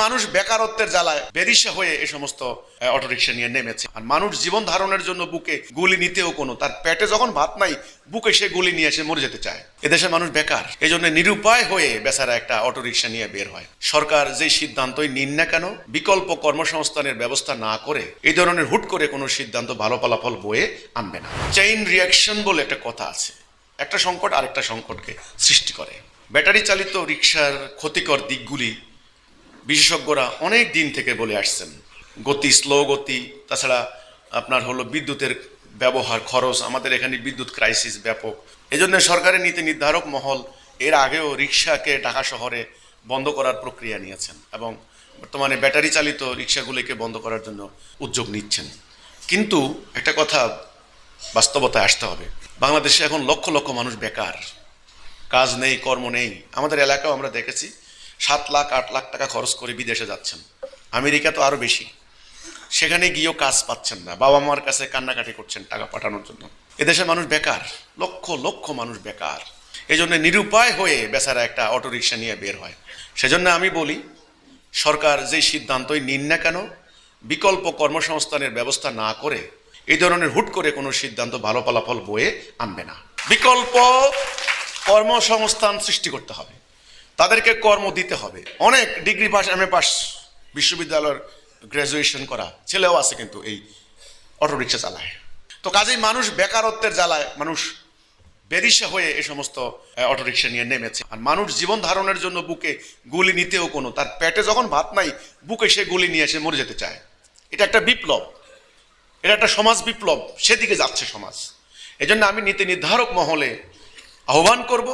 মানুষ বেকারত্বের জ্বালায় বেরিসা হয়ে এই সমস্ত অটোরিকশা নিয়ে নেমেছে। আর মানুষ জীবন ধারণের জন্য বুকে গুলি নিতেও তার পেটে যখন ভাত নাই, বুকে সে গুলি নিয়ে এসে মরে যেতে চায়। এদেশে মানুষ বেকার, এই জন্য নিরুপায় হয়ে বেচারা একটা অটোরিকশা নিয়ে বের হয়। সরকার যে সিদ্ধান্তই নিন না কেন, বিকল্প কর্মসংস্থানের ব্যবস্থা না করে এই ধরনের হুট করে কোনো সিদ্ধান্ত ভালো ফলাফল বয়ে আনবে না। চেইন রিয়াকশন বলে একটা কথা আছে, একটা সংকট আরেকটা সংকটকে সৃষ্টি করে। ব্যাটারি চালিত রিকশার ক্ষতিকর দিকগুলি বিশেষজ্ঞরা অনেক দিন থেকে বলে আসছেন। গতি, স্লো গতি, তাছাড়া আপনার বিদ্যুতের ব্যবহার, খরচ, আমাদের এখানে বিদ্যুৎ ক্রাইসিস ব্যাপক। এজন্য সরকারের নীতি নির্ধারক মহল এর আগেও রিকশাকে ঢাকা শহরে বন্ধ করার প্রক্রিয়া নিয়েছেন এবং বর্তমানে ব্যাটারি চালিত রিকশাগুলিকে বন্ধ করার জন্য উদ্যোগ নিচ্ছেন। কিন্তু একটা কথা বাস্তবতায় আসতে হবে, বাংলাদেশে এখন লক্ষ লক্ষ মানুষ বেকার, কাজ নেই, কর্ম নেই। আমাদের এলাকাও আমরা দেখেছি 7 লাখ 8 লাখ টাকা খরচ করে বিদেশে যাচ্ছেন, আমেরিকা তো আরো বেশি। সেখানে গিয়েও কাজ পাচ্ছেন না, বাবা মার কাছে কান্নাকাটি করছেন টাকা পাঠানোর জন্য। এদেশে মানুষ বেকার, লক্ষ লক্ষ মানুষ বেকার। এই জন্য নিরুপায় হয়ে বেচারা একটা অটোরিকশা নিয়ে বের হয়। সেজন্য আমি বলি, সরকার যে সিদ্ধান্তই নিন না কেন, বিকল্প কর্মসংস্থানের ব্যবস্থা না করে এই ধরনের হুট করে কোনো সিদ্ধান্ত ভালো ফলাফল বয়ে আনবে না। বিকল্প কর্মসংস্থান সৃষ্টি করতে হবে, তাদেরকে কর্ম দিতে হবে। অনেক ডিগ্রি পাস, MA পাস, বিশ্ববিদ্যালয়ের গ্র্যাজুয়েশন করা ছেলেও আছে, কিন্তু এই অটোরিকশা চালায়। তো কাজেই মানুষ বেকারত্বের জ্বালায় মানুষ বেরিসা হয়ে এই সমস্ত অটোরিকশা নিয়ে নেমেছে। আর মানুষ জীবন ধারণের জন্য বুকে গুলি নিতেও তার পেটে যখন ভাত নাই, বুকে সে গুলি নিয়ে এসে মরে যেতে চায়। এটা একটা বিপ্লব, এটা একটা সমাজ বিপ্লব, সেদিকে যাচ্ছে সমাজ। এজন্য আমি নীতি নির্ধারক মহলে আহ্বান করব,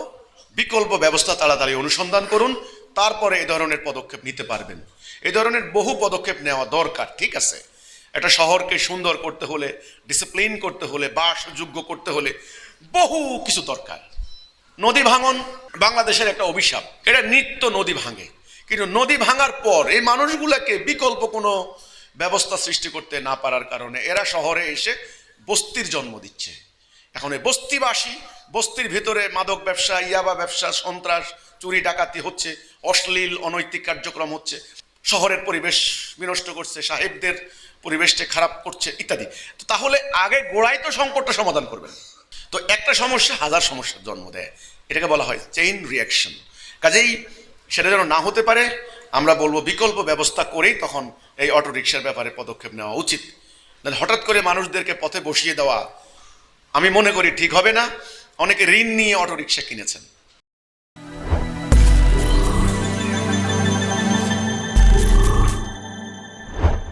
বিকল্প ব্যবস্থা তাড়াতাড়ি অনুসন্ধান করুন, তারপরে এই ধরনের পদক্ষেপ নিতে পারবেন। এই ধরনের বহু পদক্ষেপ নেওয়া দরকার, ঠিক আছে। একটা শহরকে সুন্দর করতে হলে, ডিসিপ্লিন করতে হলে, বাসযোগ্য করতে হলে বহু কিছু দরকার। নদী ভাঙন বাংলাদেশের একটা অভিশাপ, এটা নিত্য নদী ভাঙে। কিন্তু নদী ভাঙার পর এই মানুষগুলোকে বিকল্প কোনো ব্যবস্থা সৃষ্টি করতে না পারার কারণে এরা শহরে এসে বস্তির জন্ম দিচ্ছে। এখন এই বস্তিবাসী, বস্তির ভিতরে মাদক ব্যবসা, ইয়াবা ব্যবসা, সন্ত্রাস, চুরি ডাকাতি হচ্ছে, অশ্লীল অনৈতিক কার্যক্রম হচ্ছে, শহরের পরিবেশ বিনষ্ট করছে, সাহেবদের পরিবেশটা খারাপ করছে ইত্যাদি। তো তাহলে আগে গোড়ায় তো সংকটটা সমাধান করবেন। তো একটা সমস্যা হাজার সমস্যার জন্ম দেয়, এটাকে বলা হয় চেইন রিয়াকশন। কাজেই সেটা যেন না হতে পারে, আমরা বলবো বিকল্প ব্যবস্থা করেই তখন এই অটোরিকশার ব্যাপারে পদক্ষেপ নেওয়া উচিত। হঠাৎ করে মানুষদেরকে পথে বসিয়ে দেওয়া আমি মনে করি ঠিক হবে না। অনেকে ঋণ নিয়ে অটোরিকশা কিনেছেন,